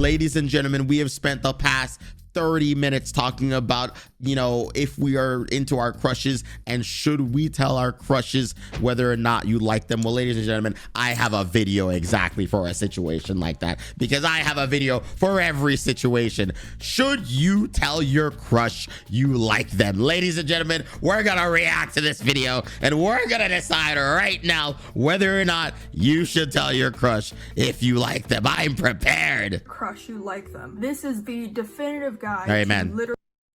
Ladies and gentlemen, we have spent the past 30 minutes talking about, you know, if we are into our crushes and should we tell our crushes whether or not you like them. Well, ladies and gentlemen, I have a video exactly for a situation like that, because I have a video for every situation. Should you tell your crush you like them? Ladies and gentlemen, we're gonna react to this video and we're gonna decide right now whether or not you should tell your crush if you like them. I'm prepared. Crush you like them. This is the definitive guide. Amen.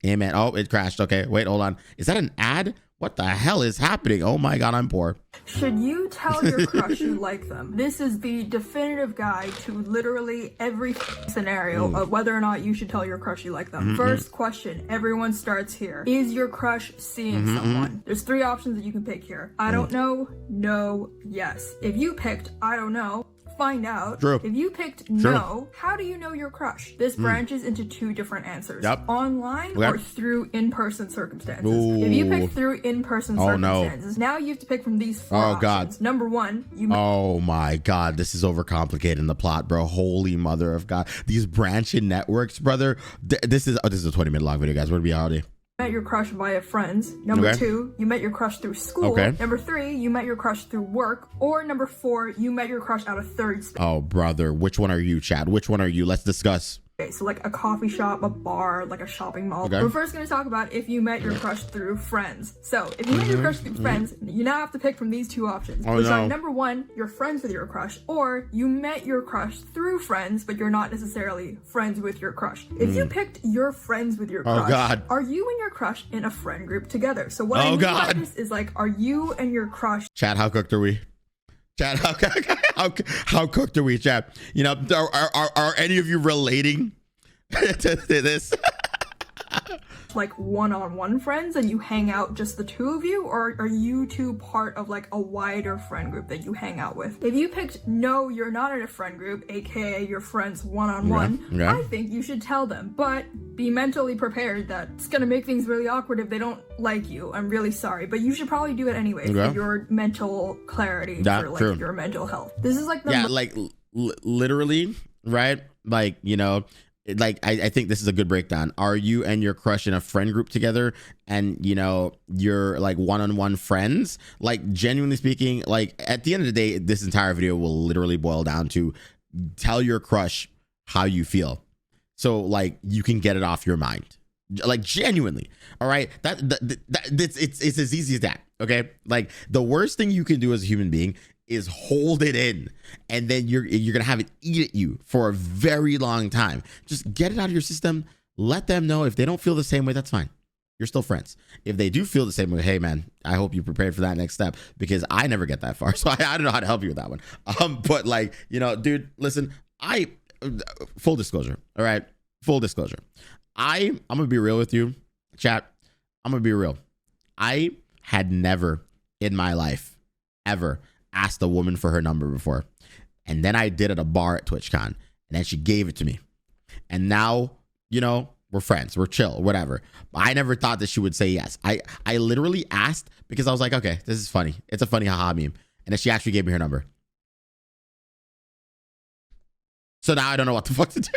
Amen. Oh, it crashed. Okay, wait, hold on. Is that an ad? What the hell is happening? Oh my God, I'm poor. Should you tell your crush you like them? This is the definitive guide to literally every scenario of whether or not you should tell your crush you like them. First question, everyone starts here. Is your crush seeing someone? There's three options that you can pick here. I don't know, no, yes. If you picked I don't know, find out. True. If you picked no, how do you know your crush? This branches into two different answers. Online or through in-person circumstances. If you pick through in-person circumstances, now you have to pick from these four options. Number one, oh my God, this is overcomplicating the plot, bro. Holy mother of God. These branching networks, brother. This is a 20-minute long video, guys. We're gonna be out here. Met your crush via friends. Number two, you met your crush through school. Number three, you met your crush through work. Or number four, you met your crush out of third space. Oh, brother. Which one are you, Chad? Which one are you? Let's discuss. Okay, so like a coffee shop, a bar, like a shopping mall. We're first going to talk about if you met your crush through friends. So if you met your crush through friends, you now have to pick from these two options. Which are number one, you're friends with your crush, or you met your crush through friends, but you're not necessarily friends with your crush. If you picked you're friends with your crush, are you and your crush in a friend group together? So what I mean by this is like, are you and your crush... Chad, how cooked are we? Chad, how cooked are we, Chad? You know, are any of you relating to this? Like one-on-one friends and you hang out just the two of you, or are you two part of like a wider friend group that you hang out with? If you picked no, you're not in a friend group, aka your friends one-on-one, I think you should tell them, but be mentally prepared that it's gonna make things really awkward if they don't like you. I'm really sorry, but you should probably do it anyway for your mental clarity, for like your mental health. This is like the literally, right? Like, you know, like I think this is a good breakdown. Are you and your crush in a friend group together, and you know you're like one-on-one friends? Like, genuinely speaking, like at the end of the day, this entire video will literally boil down to tell your crush how you feel, so like you can get it off your mind, like genuinely. All right, it's as easy as that. Okay, like the worst thing you can do as a human being is hold it in, and then you're gonna have it eat at you for a very long time. Just get it out of your system. Let them know. If they don't feel the same way, that's fine. You're still friends. If they do feel the same way, hey man, I hope you prepared for that next step, because I never get that far, so I don't know how to help you with that one. But like, you know, dude, listen, full disclosure, all right, full disclosure, I'm gonna be real with you, chat. I'm gonna be real. I had never in my life ever asked a woman for her number before, and then I did at a bar at TwitchCon, and then she gave it to me, and now, you know, we're friends, we're chill, whatever. I never thought that she would say yes. I literally asked because I was like, okay, this is funny, it's a funny haha meme, and then she actually gave me her number. So now I don't know what the fuck to do.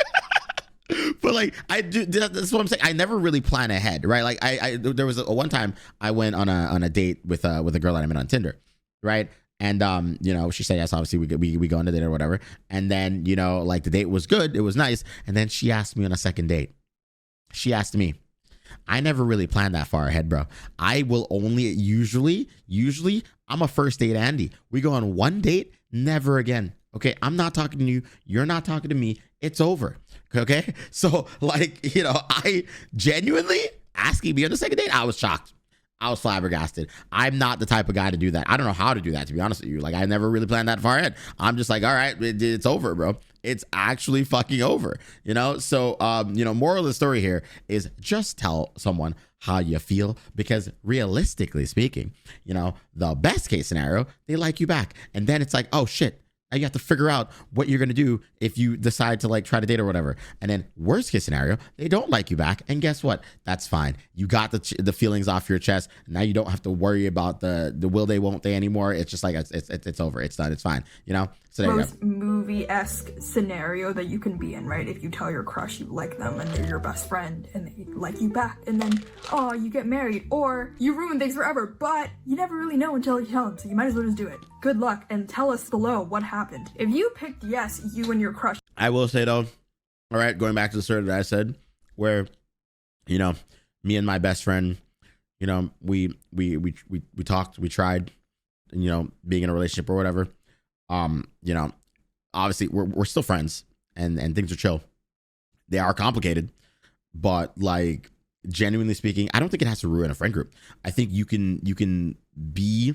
But like, I do, that's what I'm saying. I never really plan ahead, right? Like there was one time I went on a date with a girl that I met on Tinder, right? And you know, she said yes. Obviously, we go on a date or whatever. And then, you know, like the date was good, it was nice. And then she asked me on a second date. She asked me. I never really planned that far ahead, bro. I will only usually I'm a first date Andy. We go on one date, never again. Okay, I'm not talking to you. You're not talking to me. It's over. Okay, so like, you know, I genuinely asking me on the second date, I was shocked. I was flabbergasted. I'm not the type of guy to do that. I don't know how to do that, to be honest with you. Like, I never really planned that far ahead. I'm just like, all right, it's over, bro. It's actually fucking over, you know? So, you know, moral of the story here is just tell someone how you feel, because realistically speaking, you know, the best case scenario, they like you back. And then it's like, oh shit, now you have to figure out what you're going to do if you decide to like try to date or whatever. And then worst case scenario, they don't like you back. And guess what? That's fine. You got the feelings off your chest. Now you don't have to worry about the will they, won't they anymore. It's just like, it's over. It's done. It's fine. You know? So there you go. most movie-esque scenario that you can be in, right? If you tell your crush you like them and they're your best friend and they like you back, and then, oh, you get married, or you ruin things forever, but you never really know until you tell them, so you might as well just do it. Good luck, and tell us below what happened. If you picked yes, you and your crush. I will say though, all right, going back to the story that I said, where, you know, me and my best friend, you know, we talked, we tried, you know, being in a relationship or whatever. You know, obviously we're still friends and things are chill. They are complicated, but like, genuinely speaking, I don't think it has to ruin a friend group. I think you can be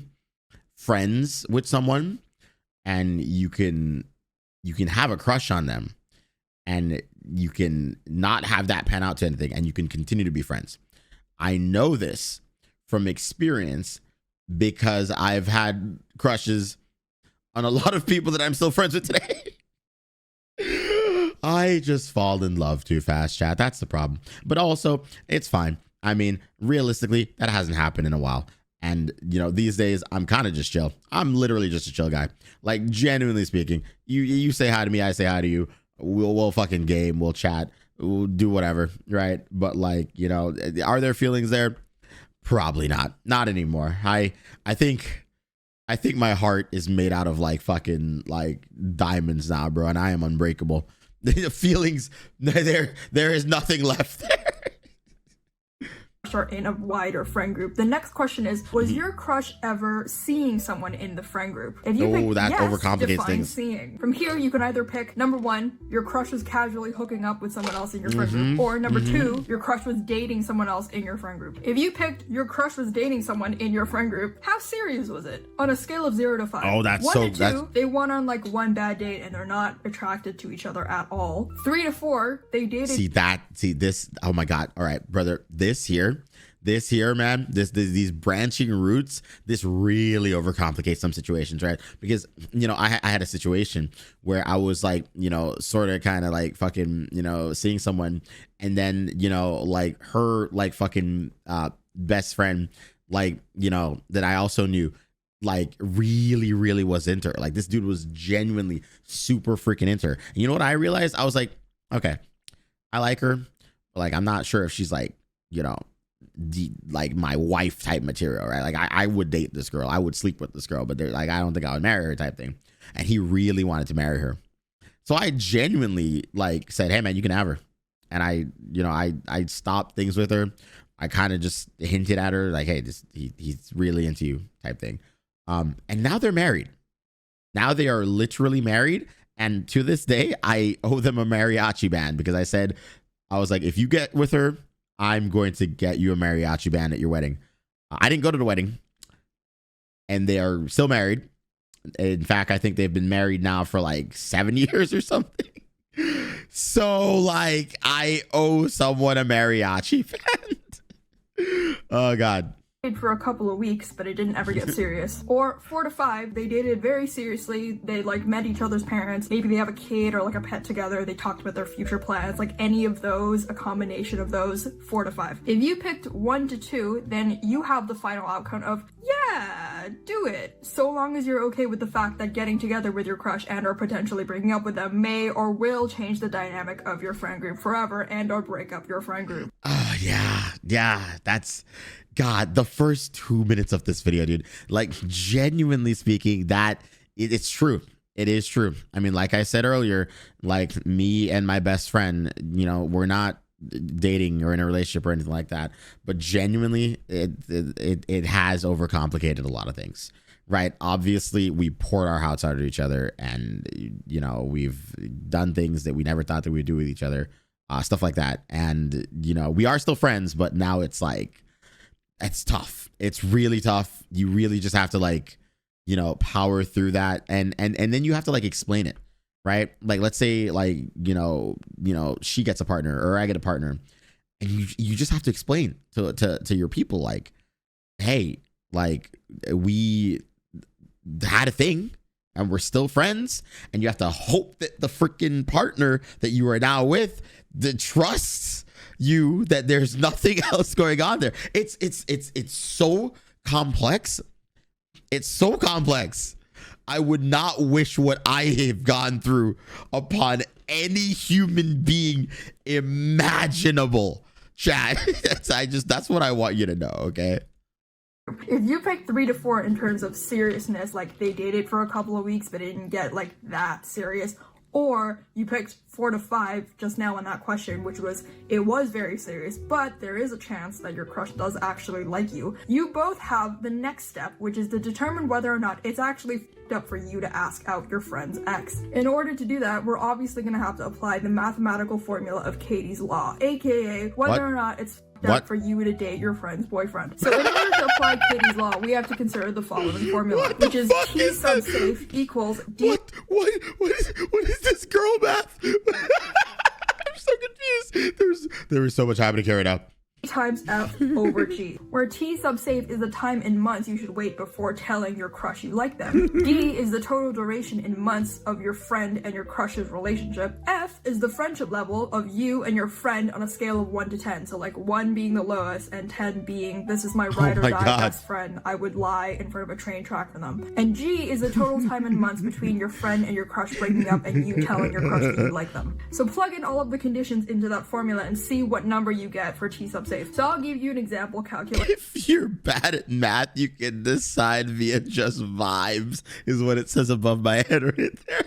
friends with someone and you can have a crush on them and you can not have that pan out to anything and you can continue to be friends. I know this from experience because I've had crushes on a lot of people that I'm still friends with today. I just fall in love too fast, chat. That's the problem. But also, it's fine. I mean, realistically, that hasn't happened in a while. And, you know, these days, I'm kind of just chill. I'm literally just a chill guy. Like, genuinely speaking, you say hi to me, I say hi to you. We'll fucking game, we'll chat, we'll do whatever, right? But, like, you know, are there feelings there? Probably not. Not anymore. I think my heart is made out of, like, fucking, like, diamonds now, bro, and I am unbreakable. The feelings, there is nothing left there. Are in a wider friend group. The next question is, was your crush ever seeing someone in the friend group? If you pick that yes, overcomplicates define things. Seeing. From here, you can either pick number 1, your crush was casually hooking up with someone else in your friend group, or number 2, your crush was dating someone else in your friend group. If you picked your crush was dating someone in your friend group, how serious was it? On a scale of 0 to 5. Oh, that's 1 so. to 2, they went on like one bad date and they're not attracted to each other at all. 3 to 4, they dated. See this. Oh my God. All right, brother. This here, man, these branching roots, this really overcomplicates some situations, right? Because, you know, I had a situation where I was like, you know, sort of kind of like fucking, you know, seeing someone, and then, you know, like her like fucking best friend, like, you know, that I also knew, like really was into her. Like, this dude was genuinely super freaking into her. And you know what I realized? I was like, okay, I like her, but like, I'm not sure if she's like, you know, like my wife type material, right? Like I would date this girl, I would sleep with this girl, but they're like, I don't think I would marry her type thing. And he really wanted to marry her, so I genuinely like said, hey man, you can have her. And I, you know, I stopped things with her. I kind of just hinted at her like, hey, he's really into you type thing. And now they're married. Now they are literally married, and to this day I owe them a mariachi band, because I was like, if you get with her, I'm going to get you a mariachi band at your wedding. I didn't go to the wedding, and they are still married. In fact, I think they've been married now for like 7 years or something. So like, I owe someone a mariachi band. Oh God. For a couple of weeks, but it didn't ever get serious. Or 4 to 5, they dated very seriously. They like met each other's parents. Maybe they have a kid or like a pet together. They talked about their future plans. Like any of those, a combination of those, 4 to 5. If you picked 1 to 2, then you have the final outcome of, yeah, do it. So long as you're okay with the fact that getting together with your crush and or potentially breaking up with them may or will change the dynamic of your friend group forever and or break up your friend group. Oh yeah, that's, God, the first 2 minutes of this video, dude, like genuinely speaking, that it's true. It is true. I mean, like I said earlier, like me and my best friend, you know, we're not dating or in a relationship or anything like that, but genuinely it has overcomplicated a lot of things, right? Obviously we poured our hearts out at each other, and, you know, we've done things that we never thought that we'd do with each other, stuff like that. And, you know, we are still friends, but now it's like, it's tough. It's really tough. You really just have to, like, you know, power through that, and then you have to like explain it, right? Like, let's say like, you know, she gets a partner or I get a partner, and you just have to explain to your people, like, hey, like, we had a thing and we're still friends, and you have to hope that the freaking partner that you are now with that trusts you, that there's nothing else going on there. It's so complex. It's so complex. I would not wish what I have gone through upon any human being imaginable. Chat. That's what I want you to know, okay? If you pick 3 to 4 in terms of seriousness, like they dated for a couple of weeks but it didn't get like that serious, or you picked 4 to 5 just now in that question, which was, it was very serious, but there is a chance that your crush does actually like you. You both have the next step, which is to determine whether or not it's actually up for you to ask out your friend's ex. In order to do that, we're obviously going to have to apply the mathematical formula of Katie's law, aka whether or not it's up for you to date your friend's boyfriend. So in order to apply Katie's law, we have to consider the following formula, which is T sub safe equals D. What is this girl math? I'm so confused. There is so much happening here right now. Times F over G, where T sub safe is the time in months you should wait before telling your crush you like them. D is the total duration in months of your friend and your crush's relationship. F is the friendship level of you and your friend on a scale of 1 to 10. So like 1 being the lowest and 10 being this is my ride or die best friend. I would lie in front of a train track for them. And G is the total time in months between your friend and your crush breaking up and you telling your crush that you like them. So plug in all of the conditions into that formula and see what number you get for T sub safe. So I'll give you an example calculation. If you're bad at math, you can decide via just vibes, is what it says above my head right there.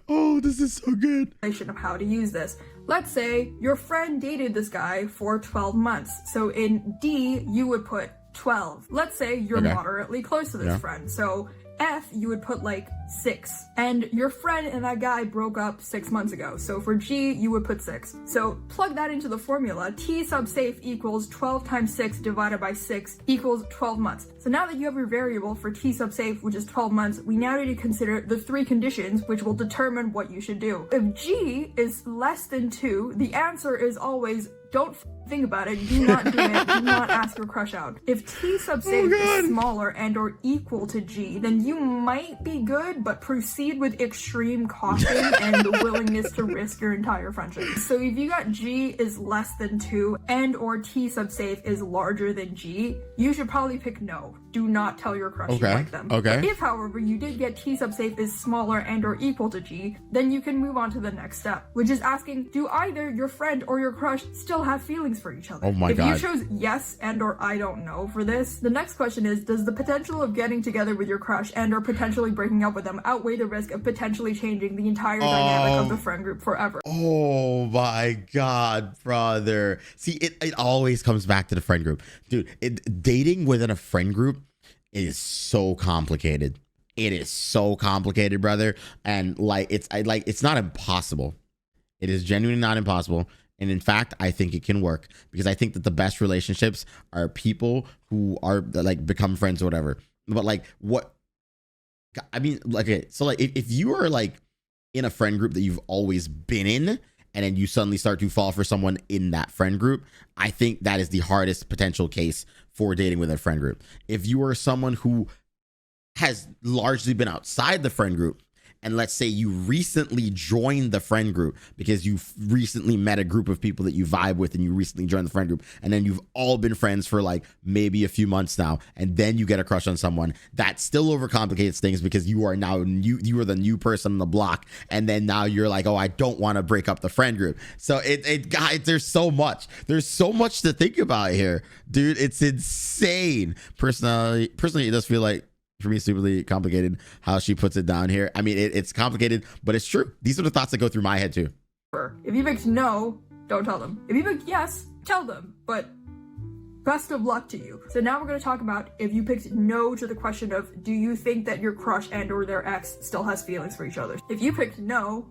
Oh, this is so good. Of how to use this. Let's say your friend dated this guy for 12 months. So in D, you would put 12. Let's say you're moderately close to this friend. So F, you would put like 6. And your friend and that guy broke up 6 months ago. So for G, you would put 6. So plug that into the formula. T sub safe equals 12 times 6 divided by 6 equals 12 months. So now that you have your variable for T sub safe, which is 12 months, we now need to consider the 3 conditions which will determine what you should do. If G is less than 2, the answer is always don't think about it, do not do it, do not ask your crush out. If T sub safe is smaller and or equal to G, then you might be good, but proceed with extreme caution and the willingness to risk your entire friendship. So if you got G is less than 2 and or T sub safe is larger than G, you should probably pick no. Do not tell your crush you like them. If, however, you did get T sub safe is smaller and or equal to G, then you can move on to the next step, which is asking, do either your friend or your crush still have feelings for each other? Oh my God. If you chose yes and or I don't know for this, the next question is, does the potential of getting together with your crush and or potentially breaking up with them outweigh the risk of potentially changing the entire dynamic of the friend group forever? Oh my God, brother. See, it always comes back to the friend group. Dude, dating within a friend group is so complicated. It is so complicated, brother. And like, it's not impossible. It is genuinely not impossible. And in fact, I think it can work, because I think that the best relationships are people who are like become friends or whatever. But like, what I mean, like, okay, so like if you are like in a friend group that you've always been in, and then you suddenly start to fall for someone in that friend group, I think that is the hardest potential case for dating with a friend group. If you are someone who has largely been outside the friend group, and let's say you recently joined the friend group because you recently met a group of people that you vibe with and you recently joined the friend group, and then you've all been friends for like maybe a few months now, and then you get a crush on someone, that still overcomplicates things, because you are now you are the new person on the block, and then now you're like, oh, I don't want to break up the friend group. So guys, there's so much to think about here, dude. It's insane. Personally, it does feel like, for me, stupidly complicated how she puts it down here. I mean, it's complicated, but it's true. These are the thoughts that go through my head too. If you picked no, don't tell them. If you picked yes, tell them, but best of luck to you. So now we're going to talk about if you picked no to the question of, do you think that your crush and or their ex still has feelings for each other? If you picked no,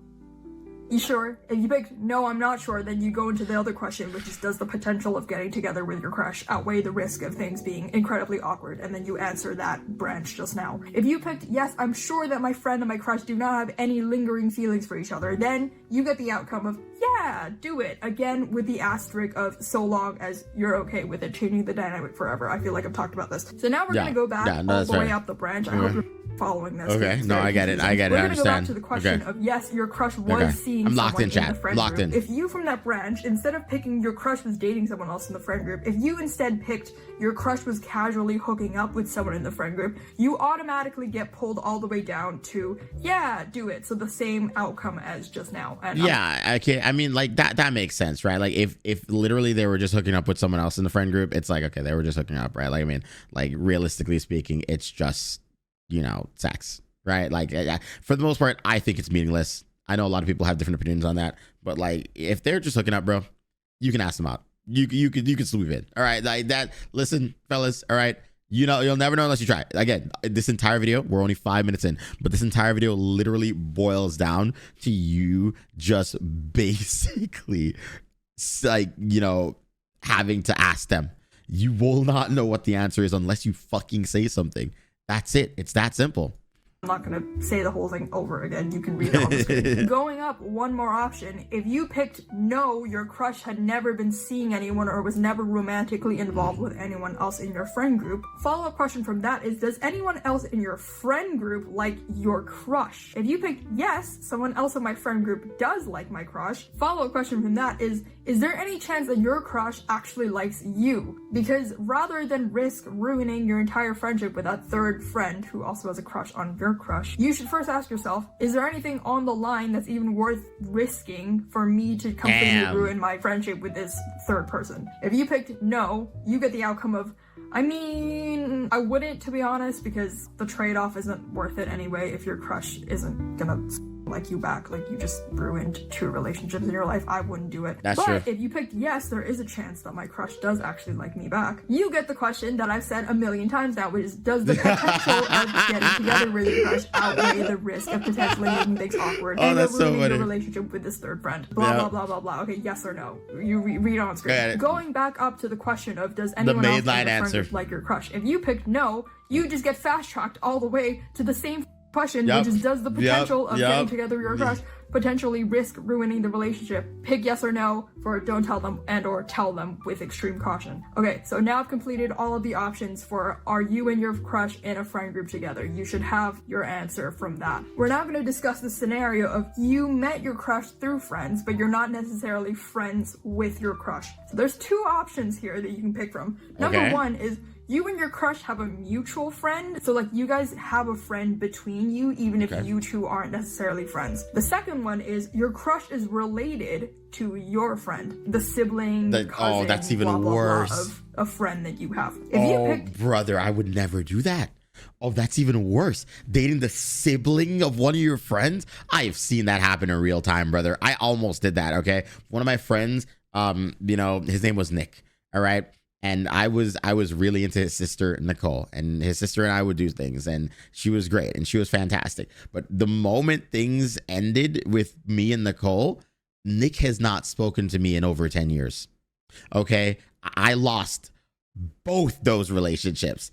you sure? If you picked no, I'm not sure, then you go into the other question, which is, does the potential of getting together with your crush outweigh the risk of things being incredibly awkward? And then you answer that branch just now. If you picked yes, I'm sure that my friend and my crush do not have any lingering feelings for each other, then you get the outcome of, yeah, do it. Again, with the asterisk of so long as you're okay with it changing the dynamic forever. I feel like I've talked about this. So now we're going to go back all the way up the branch. I hope you're following this. Okay, no, I get it. I get it. We're I gonna go back understand. to the question Okay. of, yes, your crush was seeing I'm locked someone in, chat. the friend Locked group. in. If you from that branch, instead of picking your crush was dating someone else in the friend group, if you instead picked your crush was casually hooking up with someone in the friend group, you automatically get pulled all the way down to, yeah, do it. So the same outcome as just now. And yeah, okay. I mean, like that makes sense, right? Like if literally they were just hooking up with someone else in the friend group, it's like, okay, they were just hooking up, right? Like, I mean, like realistically speaking, it's just, you know, sex, right? Like for the most part, I think it's meaningless. I know a lot of people have different opinions on that, but like if they're just hooking up, bro, you can ask them out. You could swoop in. All right, like that. Listen, fellas. All right, you know, you'll never know unless you try. Again, this entire video, we're only 5 minutes in, but this entire video literally boils down to you just basically, like, you know, having to ask them. You will not know what the answer is unless you fucking say something. That's it. It's that simple. I'm not gonna say the whole thing over again. You can read it on the screen. Going up, one more option. If you picked no, your crush had never been seeing anyone or was never romantically involved with anyone else in your friend group. Follow-up question from that is, does anyone else in your friend group like your crush? If you picked yes, someone else in my friend group does like my crush. Follow-up question from that is there any chance that your crush actually likes you? Because rather than risk ruining your entire friendship with that third friend who also has a crush on your crush, you should first ask yourself, is there anything on the line that's even worth risking for me to completely ruin my friendship with this third person? If you picked no, you get the outcome of, I mean, I wouldn't, to be honest, because the trade-off isn't worth it anyway if your crush isn't gonna like you back. Like, you just ruined 2 relationships in your life. I wouldn't do it. That's true. But if you picked yes, there is a chance that my crush does actually like me back. You get the question that I've said a million times now, which is, does the potential of getting together with your crush outweigh the risk of potentially making things awkward and ruining your relationship with this third friend? Blah, blah, blah, blah, blah. Okay, yes or no. You read on screen. Going back up to the question of, does anyone else in your friend group like your crush? If you picked no, you just get fast-tracked all the way to the same question, which is, does the potential of getting together with your crush potentially risk ruining the relationship? Pick yes or no for don't tell them and or tell them with extreme caution. Okay, so now I've completed all of the options for are you and your crush in a friend group together. You should have your answer from that. We're now going to discuss the scenario of you met your crush through friends, but you're not necessarily friends with your crush. So there's 2 options here that you can pick from. Number 1 is you and your crush have a mutual friend. So like you guys have a friend between you, even if you two aren't necessarily friends. The second one is your crush is related to your friend, the sibling, cousin, that's even blah, blah, worse. blah, of a friend that you have. If you pick, brother, I would never do that. Oh, that's even worse. Dating the sibling of one of your friends. I have seen that happen in real time, brother. I almost did that. Okay. One of my friends, you know, his name was Nick. All right. And I was really into his sister, Nicole, and his sister and I would do things, and she was great and she was fantastic. But the moment things ended with me and Nicole, Nick has not spoken to me in over 10 years. Okay. I lost both those relationships.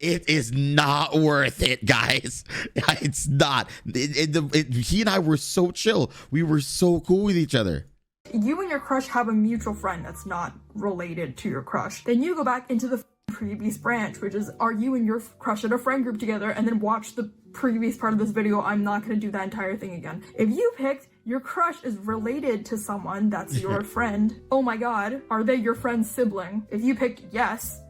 It is not worth it, guys. It's not. He and I were so chill. We were so cool with each other. You and your crush have a mutual friend that's not related to your crush. Then you go back into the previous branch, which is, are you and your crush in a friend group together? And then watch the previous part of this video. I'm not going to do that entire thing again. If you picked your crush is related to someone that's your friend, oh my god, are they your friend's sibling? If you picked yes,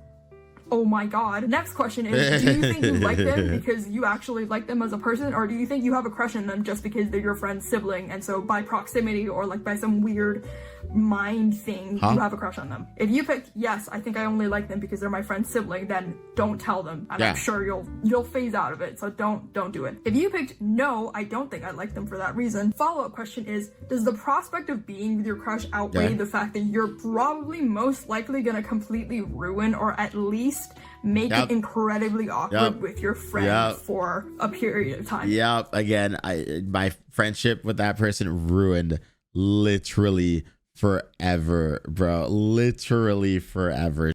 oh my god. Next question is, do you think you like them because you actually like them as a person, or do you think you have a crush on them just because they're your friend's sibling, and so by proximity or like by some weird mind thing, you have a crush on them? If you picked yes, I think I only like them because they're my friend's sibling, then don't tell them, and I'm sure you'll phase out of it, so don't do it. If you picked no, I don't think I like them for that reason. Follow-up question is, does the prospect of being with your crush outweigh the fact that you're probably most likely gonna completely ruin or at least make it incredibly awkward with your friend for a period of time? Again, my friendship with that person ruined literally forever, bro. Literally forever.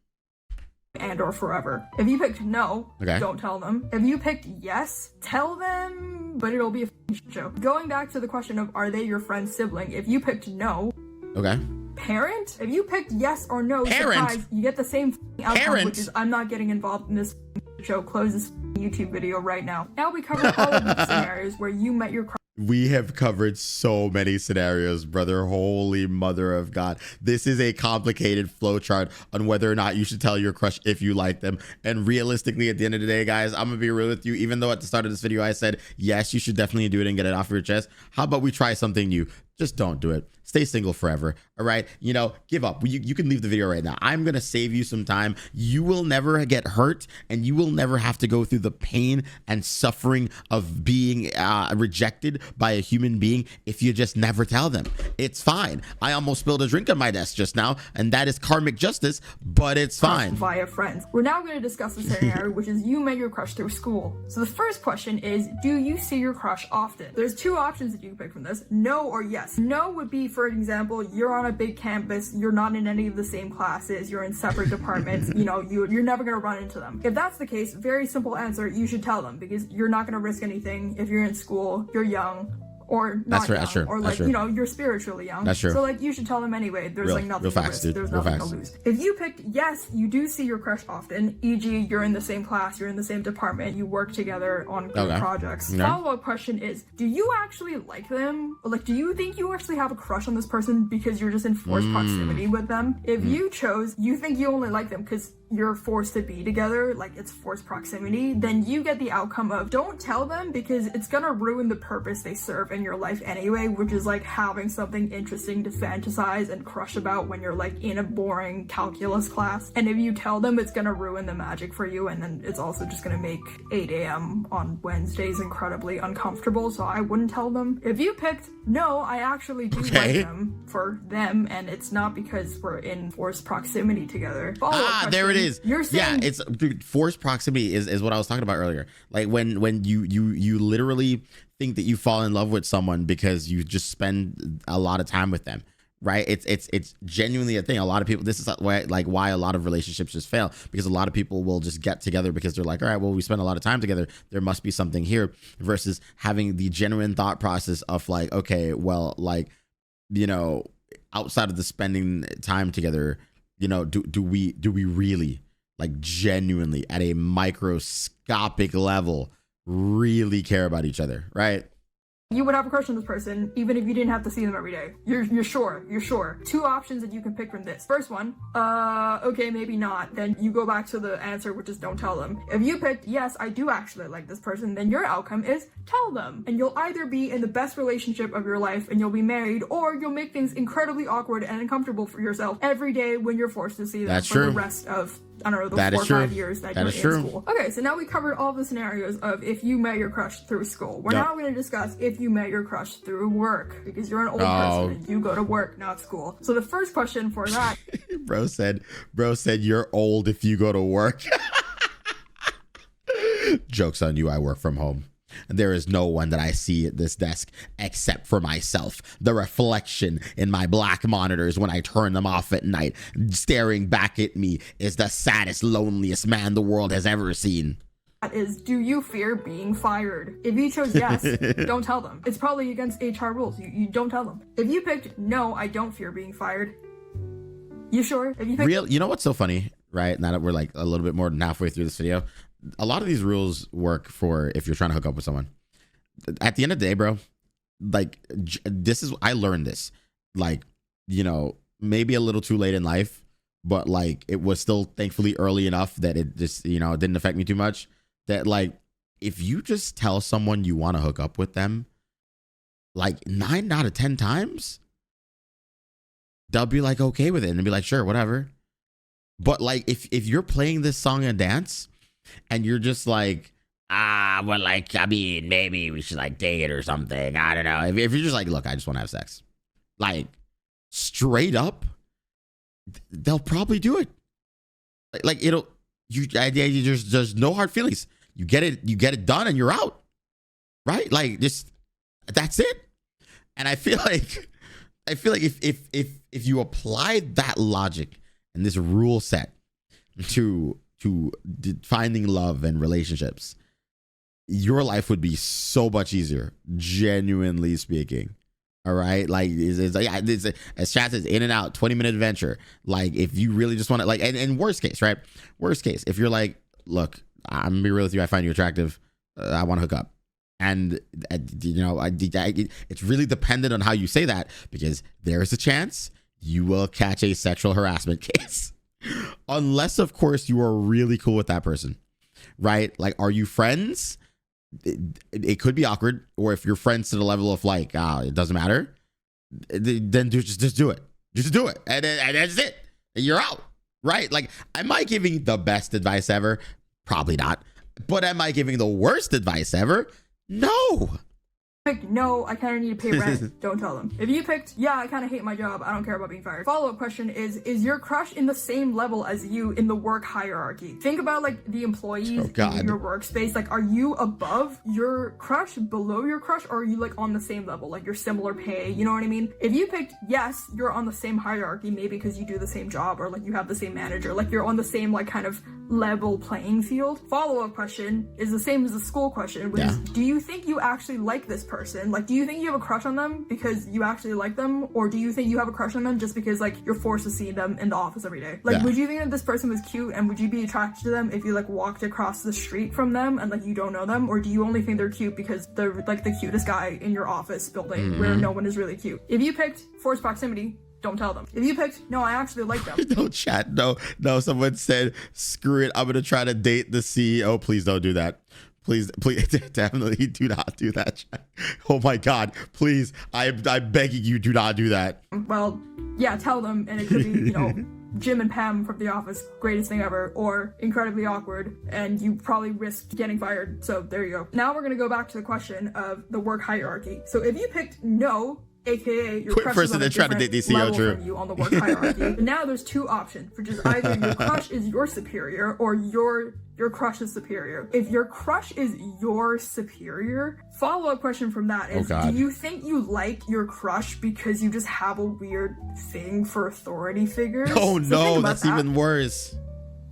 And or forever. If you picked no, don't tell them. If you picked yes, tell them, but it'll be a show. Going back to the question of are they your friend's sibling, if you picked no, parent? If you picked yes or no, surprise, you get the same outcome, which is I'm not getting involved in this show. Close this YouTube video right now. Now we cover all of the scenarios where you met your crush. We have covered so many scenarios, brother. Holy mother of God. This is a complicated flowchart on whether or not you should tell your crush if you like them. And realistically, at the end of the day, guys, I'm gonna be real with you. Even though at the start of this video, I said, yes, you should definitely do it and get it off your chest. How about we try something new? Just don't do it. Stay single forever. All right. You know, give up. You can leave the video right now. I'm going to save you some time. You will never get hurt, and you will never have to go through the pain and suffering of being rejected by a human being if you just never tell them. It's fine. I almost spilled a drink on my desk just now, and that is karmic justice, but it's fine. Via friends. We're now going to discuss the scenario, which is you met your crush through school. So the first question is, do you see your crush often? There's two options that you can pick from this, no or yes. No would be, for example, you're on a big campus, you're not in any of the same classes, you're in separate departments, you know, you're never going to run into them. If that's the case, very simple answer, you should tell them, because you're not going to risk anything. If you're in school, you're young, or not young, or like, you know, you're spiritually young. That's true. So like, you should tell them anyway. There's like nothing to risk. There's nothing to lose. If you picked yes, you do see your crush often, e.g. you're in the same class, you're in the same department, you work together on group projects. Okay. Follow-up question is, do you actually like them? Like, do you think you actually have a crush on this person because you're just in forced proximity with them? If you chose, you think you only like them because you're forced to be together, like it's forced proximity, then you get the outcome of don't tell them, because it's gonna ruin the purpose they serve in your life anyway, which is like having something interesting to fantasize and crush about when you're like in a boring calculus class. And if you tell them, it's gonna ruin the magic for you, and then it's also just gonna make 8 a.m. on Wednesdays incredibly uncomfortable, so I wouldn't tell them. If you picked no, I actually do like them for them, and it's not because we're in forced proximity together. There it is. You're saying, yeah, it's dude, forced proximity is what I was talking about earlier. Like when you literally think that you fall in love with someone because you just spend a lot of time with them, right? It's genuinely a thing. A lot of people, this is why a lot of relationships just fail, because a lot of people will just get together because they're like, all right, well, we spend a lot of time together, there must be something here, versus having the genuine thought process of like, okay, well, like, you know, outside of the spending time together, you know, do we really, like, genuinely at a microscopic level really care about each other, right? You would have a crush on this person even if you didn't have to see them every day. You're sure. Two options that you can pick from this. First one, okay, maybe not. Then you go back to the answer, which is don't tell them. If you picked yes, I do actually like this person, then your outcome is tell them. And you'll either be in the best relationship of your life and you'll be married, or you'll make things incredibly awkward and uncomfortable for yourself every day when you're forced to see them the rest of, I don't know, the 4 or 5 years that you're in school. Okay, so now we covered all the scenarios of if you met your crush through school. We're now going to discuss if you met your crush through work, because you're an old person and you go to work, not school. So the first question for that... Bro said you're old if you go to work. Joke's on you, I work from home. There is no one that I see at this desk except for myself. The reflection in my black monitors when I turn them off at night, staring back at me, is the saddest, loneliest man the world has ever seen. Is, do you fear being fired? If you chose yes, don't tell them. It's probably against HR rules. You don't tell them. If you picked no, I don't fear being fired. You sure? If you picked you know what's so funny, right? Now that we're like a little bit more than halfway through this video, a lot of these rules work for if you're trying to hook up with someone. At the end of the day, bro, like I learned this, like, you know, maybe a little too late in life, but like it was still thankfully early enough that it just, you know, it didn't affect me too much. That like, if you just tell someone you want to hook up with them, like 9 out of 10 times, they'll be like okay with it and be like, sure, whatever. But like if you're playing this song and dance and you're just like, well, like, I mean, maybe we should like date or something, I don't know. If you're just like, look, I just want to have sex, like straight up, they'll probably do it. Like it'll, there's no hard feelings. You get it done and you're out, right? Like just, that's it. And I feel like if you apply that logic and this rule set to finding love and relationships, your life would be so much easier, genuinely speaking. All right, like it's as Chad says, in and out, 20-minute adventure. Like if you really just want to, like, and worst case, right? Worst case, if you're like, look, I'm gonna be real with you. I find you attractive. I want to hook up. And you know, it's really dependent on how you say that, because there is a chance you will catch a sexual harassment case, unless of course you are really cool with that person, right? Like, are you friends? It could be awkward. Or if you're friends to the level of like, it doesn't matter, then just do it. Just do it, and that's it. And you're out, right? Like, am I giving the best advice ever? Probably not. But am I giving the worst advice ever? No. Picked no, I kind of need to pay rent. Don't tell them. If you picked yeah, I kind of hate my job, I don't care about being fired. Follow-up question is your crush in the same level as you in the work hierarchy? Think about like the employees in your workspace. Like, are you above your crush, below your crush, or are you like on the same level, like you're similar pay? You know what I mean? If you picked yes, you're on the same hierarchy, maybe because you do the same job, or like you have the same manager, like you're on the same like kind of level playing field. Follow-up question is the same as the school question, which is, do you think you actually like this person? Like, do you think you have a crush on them because you actually like them, or do you think you have a crush on them just because like you're forced to see them in the office every day? Like, would you think that this person was cute, and would you be attracted to them if you like walked across the street from them and like you don't know them, or do you only think they're cute because they're like the cutest guy in your office building where no one is really cute? If you picked forced proximity, don't tell them. If you picked no, I actually like them. Don't chat. No. Someone said, screw it, I'm gonna try to date the CEO. Please don't do that. Please, definitely do not do that. Oh my God, please, I'm begging you, do not do that. Well, yeah, tell them, and it could be, you know, Jim and Pam from The Office, greatest thing ever, or incredibly awkward, and you probably risked getting fired. So there you go. Now we're gonna go back to the question of the work hierarchy. So if you picked no, aka your crush is on a different level from you on the work hierarchy. But now there's two options, which is either your crush is your superior, or your crush is superior. If your crush is your superior, follow-up question from that is, do you think you like your crush because you just have a weird thing for authority figures? Oh no, that's even worse.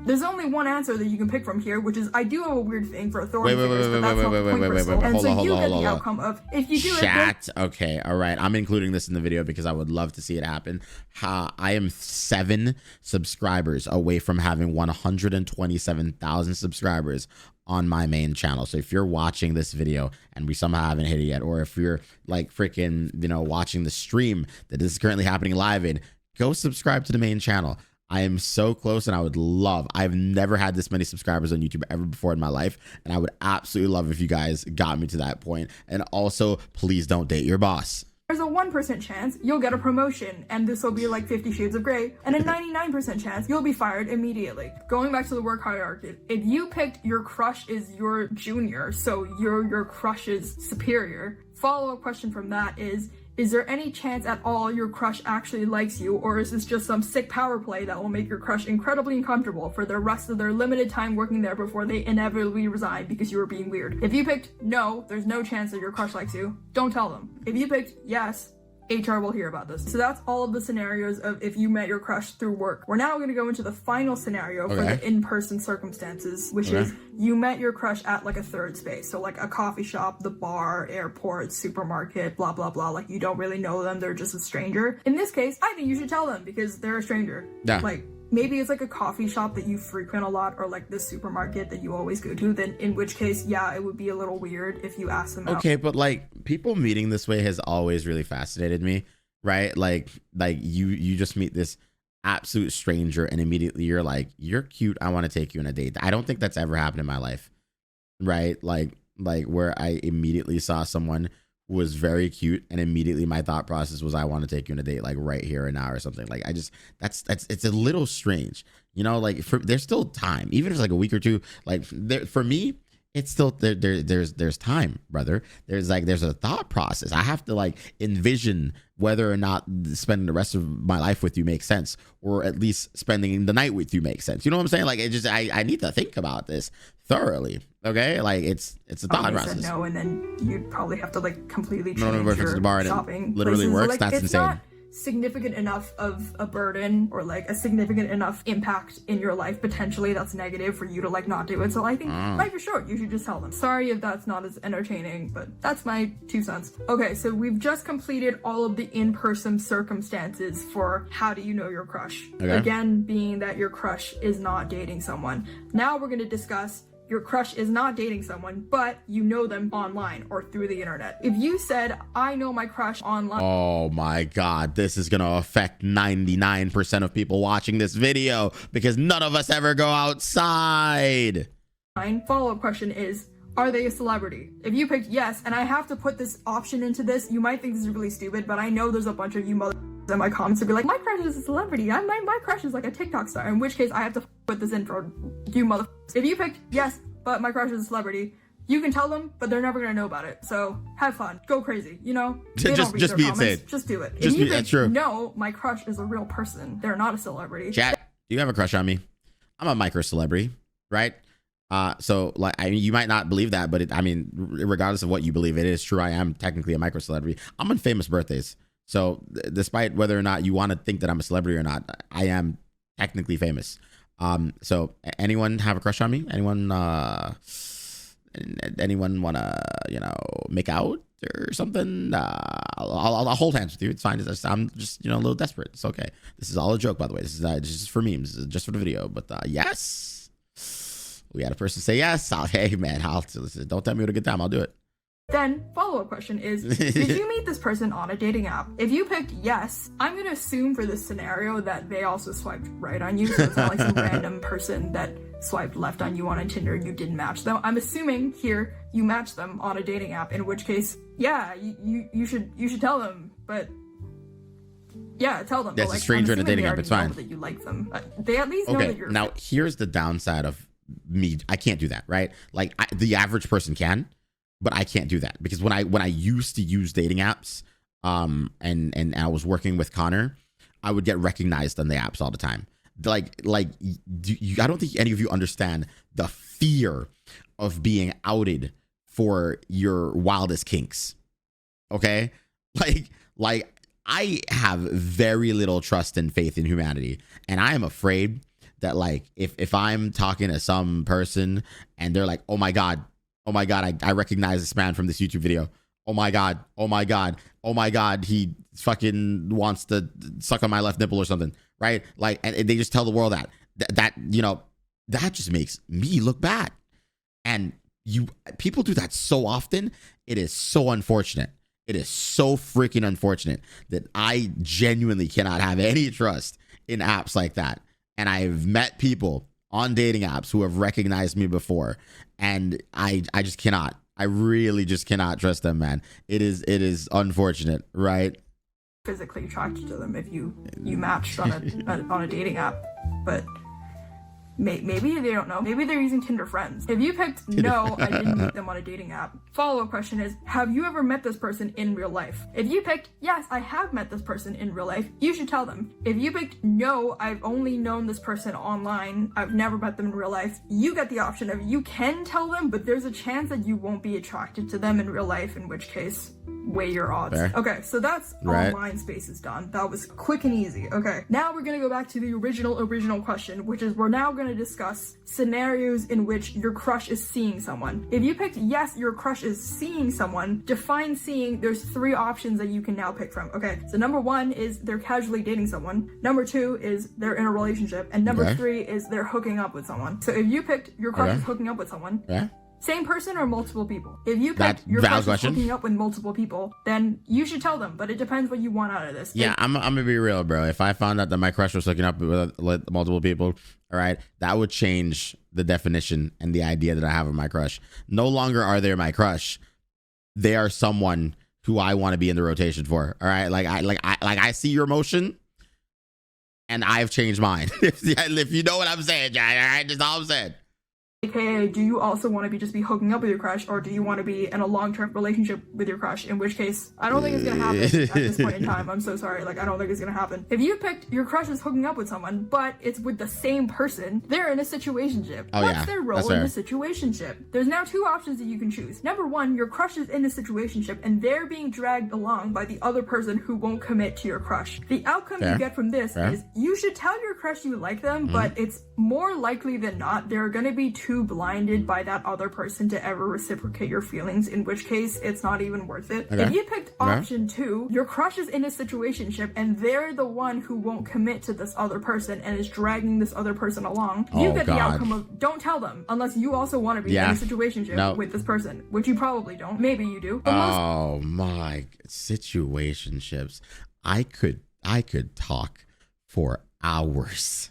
There's only one answer that you can pick from here, which is I do have a weird thing for authority figures, but that's not the point, Crystal. And so you get the outcome of if you do it. Okay, all right. I'm including this in the video because I would love to see it happen. I am 7 subscribers away from having 127,000 subscribers on my main channel. So if you're watching this video and we somehow haven't hit it yet, or if you're like freaking, you know, watching the stream that this is currently happening live in, go subscribe to the main channel. I am so close, and I've never had this many subscribers on YouTube ever before in my life, and I would absolutely love if you guys got me to that point. And also, please don't date your boss. There's a 1% chance you'll get a promotion, and this will be like 50 Shades of Grey, and a 99% chance you'll be fired immediately. Going back to the work hierarchy, if you picked your crush is your junior, so your crush's superior, follow-up question from that is there any chance at all your crush actually likes you, or is this just some sick power play that will make your crush incredibly uncomfortable for the rest of their limited time working there before they inevitably resign because you were being weird? If you picked no, there's no chance that your crush likes you, don't tell them. If you picked yes, HR will hear about this. So that's all of the scenarios of if you met your crush through work. We're now going to go into the final scenario for the in-person circumstances, which is you met your crush at like a third space. So like a coffee shop, the bar, airport, supermarket, blah, blah, blah. Like you don't really know them. They're just a stranger. In this case, I think you should tell them because they're a stranger. Yeah. Like, maybe it's like a coffee shop that you frequent a lot, or like the supermarket that you always go to, then in which case, yeah, it would be a little weird if you ask them out. Okay, but like people meeting this way has always really fascinated me, right? Like you just meet this absolute stranger and immediately you're like, you're cute, I want to take you on a date. I don't think that's ever happened in my life, right? Like where I immediately saw someone who was very cute and immediately my thought process was I want to take you on a date like right here and now or something. Like that's it's a little strange, you know, like there's still time, even if it's like a week or two, like for me it's still there's time, brother. There's a thought process. I have to like envision whether or not spending the rest of my life with you makes sense, or at least spending the night with you makes sense. You know what I'm saying? Like it just I need to think about this thoroughly. Okay, like it's a thought process. Said no, and then you'd probably have to like completely change your the bar and shopping. Literally places. works. Like, that's insane. Not significant enough of a burden or like a significant enough impact in your life potentially that's negative for you to like not do it. So I think life is short. You should just tell them. Sorry if that's not as entertaining, but that's my 2 cents. Okay, so we've just completed all of the in-person circumstances for how do you know your crush. Okay. Again, being that your crush is not dating someone. Now we're going to discuss your crush is not dating someone, but you know them online or through the internet. If you said, I know my crush online. Oh my God, this is gonna affect 99% of people watching this video because none of us ever go outside. Follow-up question is, are they a celebrity? If you picked yes, and I have to put this option into this, you might think this is really stupid, but I know there's a bunch of you mother in my comments will be like, my crush is a celebrity. My crush is like a TikTok star. In which case, I have to put this in for you mother. If you picked yes, but my crush is a celebrity, you can tell them, but they're never gonna know about it. So have fun, go crazy. You know, just be insane. Just do it. Just if you be, pick that's true. No, my crush is a real person. They're not a celebrity. Chat, do you have a crush on me? I'm a micro celebrity, right? So like, you might not believe that, but regardless of what you believe, it is true. I am technically a micro celebrity. I'm on famous birthdays. So despite whether or not you want to think that I'm a celebrity or not, I am technically famous. So anyone have a crush on me? Anyone want to, make out or something? I'll hold hands with you. It's fine. I'm just, a little desperate. It's okay. This is all a joke, by the way. This is just for memes. This is just for the video, but, yes. We had a person say yes. Hey man, listen, don't tell me what a good time. I'll do it. Then follow-up question is, did you meet this person on a dating app? If you picked yes, I'm gonna assume for this scenario that they also swiped right on you, so it's not like some random person that swiped left on you on a Tinder and you didn't match them. I'm assuming here you matched them on a dating app, in which case, yeah, you should tell them, but yeah, tell them. That's a stranger in a dating app. It's fine. That you like them. They at least know that you're. Now here's the downside of me. I can't do that, right? Like the average person can, but I can't do that because when I used to use dating apps, and I was working with Connor, I would get recognized on the apps all the time. I don't think any of you understand the fear of being outed for your wildest kinks. Okay, like. I have very little trust and faith in humanity, and I am afraid that like if I'm talking to some person and they're like, oh my god, I recognize this man from this YouTube video. Oh my god, he fucking wants to suck on my left nipple or something, right? Like, and they just tell the world that just makes me look bad, and people do that so often. It is so unfortunate. It is so freaking unfortunate that I genuinely cannot have any trust in apps like that. And I've met people on dating apps who have recognized me before, and I just cannot. I really just cannot trust them, man. It is unfortunate, right? Physically attracted to them if you matched on a dating app, but maybe they don't know. Maybe they're using Tinder Friends. If you picked no, I didn't meet them on a dating app. Follow-up question is, have you ever met this person in real life? If you picked yes, I have met this person in real life, you should tell them. If you picked no, I've only known this person online, I've never met them in real life, you get the option of you can tell them, but there's a chance that you won't be attracted to them in real life, in which case, weigh your odds. Fair. Okay, so that's online space is done. That was quick and easy. Okay, now we're gonna go back to the original question, which is we're now gonna discuss scenarios in which your crush is seeing someone. If you picked yes, your crush is seeing someone, define seeing. There's 3 options that you can now pick from. Okay, so number 1 is they're casually dating someone. Number 2 is they're in a relationship. And number 3 is they're hooking up with someone. So if you picked your crush is hooking up with someone, same person or multiple people? If you picked your crush is hooking up with multiple people, then you should tell them, but it depends what you want out of this. Yeah, I'm gonna be real, bro. If I found out that my crush was hooking up with multiple people, all right, that would change the definition and the idea that I have of my crush. No longer are they my crush. They are someone who I want to be in the rotation for. All right, I see your emotion, and I've changed mine. If you know what I'm saying, Jack. All right, that's all I'm saying. AKA, do you also want to just be hooking up with your crush, or do you want to be in a long-term relationship with your crush? In which case, I don't think it's gonna happen at this point in time. I'm so sorry. I don't think it's gonna happen. If you picked your crush is hooking up with someone, but it's with the same person, they're in a situationship. What's their role in the situationship? There's now 2 options that you can choose. Number 1, your crush is in a situationship, and they're being dragged along by the other person who won't commit to your crush. The outcome you get from this is you should tell your crush you like them, but it's more likely than not there are gonna be 2 too blinded by that other person to ever reciprocate your feelings, in which case it's not even worth it. Okay. If you picked option 2, your crush is in a situationship and they're the one who won't commit to this other person and is dragging this other person along, you get the outcome of don't tell them unless you also want to be in a situationship with this person, which you probably don't. Maybe you do. Oh my, situationships. I could talk for hours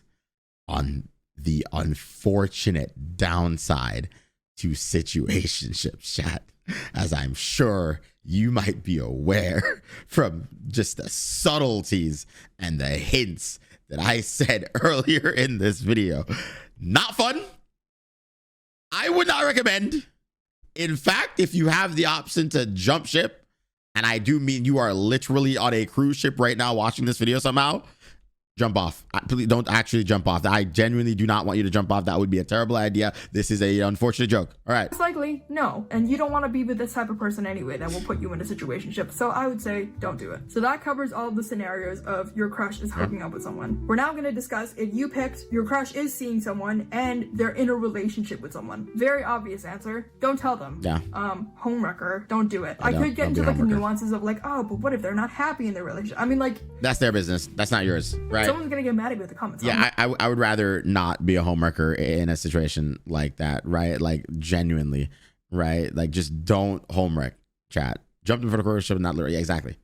on the unfortunate downside to situationships, chat, as I'm sure you might be aware from just the subtleties and the hints that I said earlier in this video. Not fun. I would not recommend. In fact, if you have the option to jump ship, and I do mean you are literally on a cruise ship right now watching this video somehow, jump off. Please don't actually jump off. I genuinely do not want you to jump off. That would be a terrible idea. This is a unfortunate joke. All right. Most likely, no. And you don't want to be with this type of person anyway that will put you in a situationship. So I would say don't do it. So that covers all of the scenarios of your crush is hooking up with someone. We're now going to discuss if you picked your crush is seeing someone and they're in a relationship with someone. Very obvious answer. Don't tell them. Yeah. Homewrecker. Don't do it. I could get into like the nuances of like, oh, but what if they're not happy in their relationship? I mean, like, that's their business. That's not yours. Right. Someone's gonna get mad at me with the comments. Yeah, I would rather not be a homewrecker in a situation like that, right? Like genuinely, right? Like just don't homewreck, chat. Jump in front of a ship, not literally. Yeah, exactly.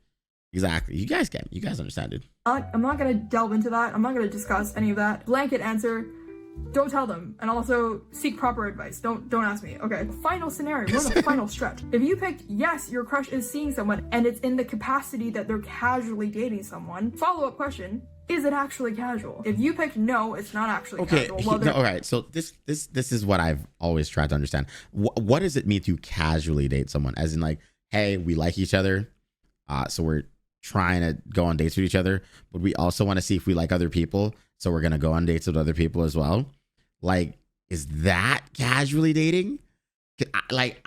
You guys get me. You guys understand, dude. I'm not gonna delve into that. I'm not gonna discuss any of that. Blanket answer. Don't tell them, and also seek proper advice. Don't ask me. Okay. Final scenario. We're on the final stretch. If you picked yes, your crush is seeing someone, and it's in the capacity that they're casually dating someone. Follow-up question: is it actually casual? If you picked no, it's not actually casual. Well, all right. So this is what I've always tried to understand. What does it mean to casually date someone? As in, like, hey, we like each other, so we're trying to go on dates with each other, but we also want to see if we like other people, so we're gonna go on dates with other people as well. Like, is that casually dating? Like,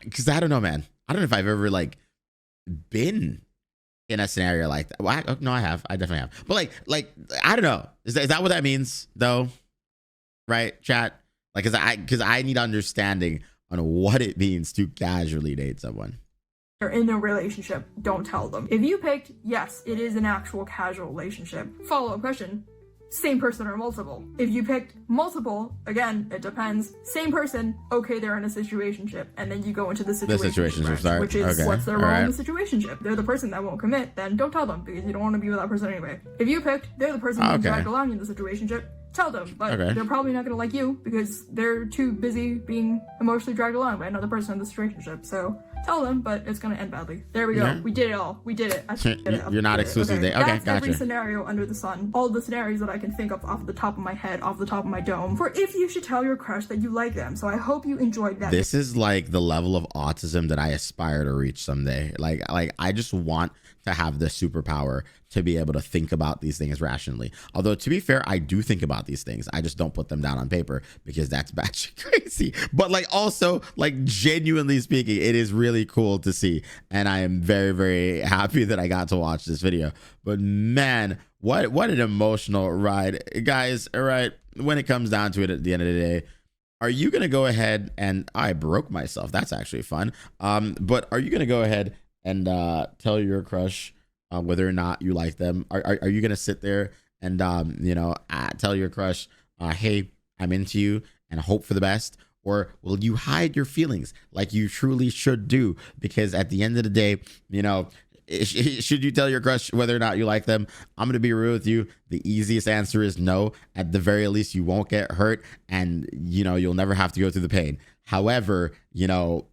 because I don't know, man. I don't know if I've ever like been in a scenario like that. Well, no, I have. I definitely have. But like I don't know. Is that what that means though? Right, chat? Like, because I need understanding on what it means to casually date someone. They're in a relationship. Don't tell them. If you picked yes, it is an actual casual relationship. Follow-up question: same person or multiple? If you picked multiple, again, it depends. Same person, okay, they're in a situationship, and then you go into the situationship, which is what's their role in the situationship. They're the person that won't commit, then don't tell them because you don't want to be with that person anyway. If you picked they're the person who's dragged along in the situationship, tell them, but they're probably not going to like you because they're too busy being emotionally dragged along by another person in the situationship. So tell them, but it's going to end badly. There we go. Yeah. We did it all. We did it. You're not exclusive. Okay, that's every scenario under the sun. All the scenarios that I can think of off the top of my head, off the top of my dome, for if you should tell your crush that you like them. So I hope you enjoyed that. This is like the level of autism that I aspire to reach someday. Like I just want to have the superpower to be able to think about these things rationally. Although, to be fair, I do think about these things. I just don't put them down on paper because that's batshit crazy. But like, also, like, genuinely speaking, it is really cool to see. And I am very, very happy that I got to watch this video. But man, what an emotional ride. Guys, all right, when it comes down to it at the end of the day, are you going to go ahead and I broke myself? That's actually fun. But are you going to go ahead and tell your crush whether or not you like them? Are you gonna sit there and tell your crush, hey, I'm into you, and hope for the best? Or will you hide your feelings like you truly should do? Because at the end of the day, should you tell your crush whether or not you like them? I'm gonna be real with you. The easiest answer is no. At the very least, you won't get hurt, and you'll never have to go through the pain. However,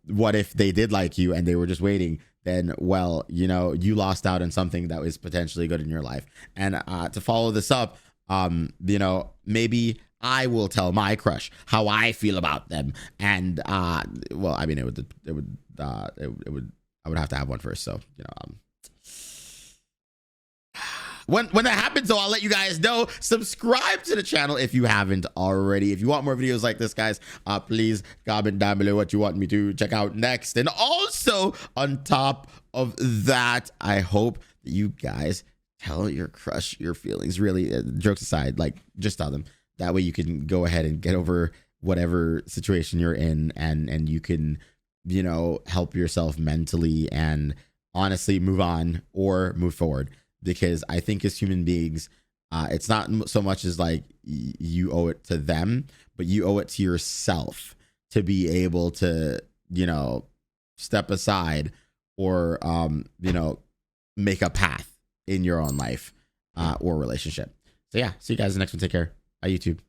what if they did like you and they were just waiting? Then, well, you lost out on something that was potentially good in your life. And to follow this up, maybe I will tell my crush how I feel about them. And well, I mean, I would have to have one first. So when that happens, though, I'll let you guys know. Subscribe to the channel if you haven't already. If you want more videos like this, guys, please comment down below what you want me to check out next. And also, on top of that, I hope that you guys tell your crush your feelings. Really, jokes aside, like, just tell them. That way you can go ahead and get over whatever situation you're in, and you can, you know, help yourself mentally and honestly move on or move forward. Because I think as human beings, it's not so much as like you owe it to them, but you owe it to yourself to be able to, you know, step aside or, you know, make a path in your own life or relationship. So yeah, see you guys in the next one. Take care. Bye, YouTube.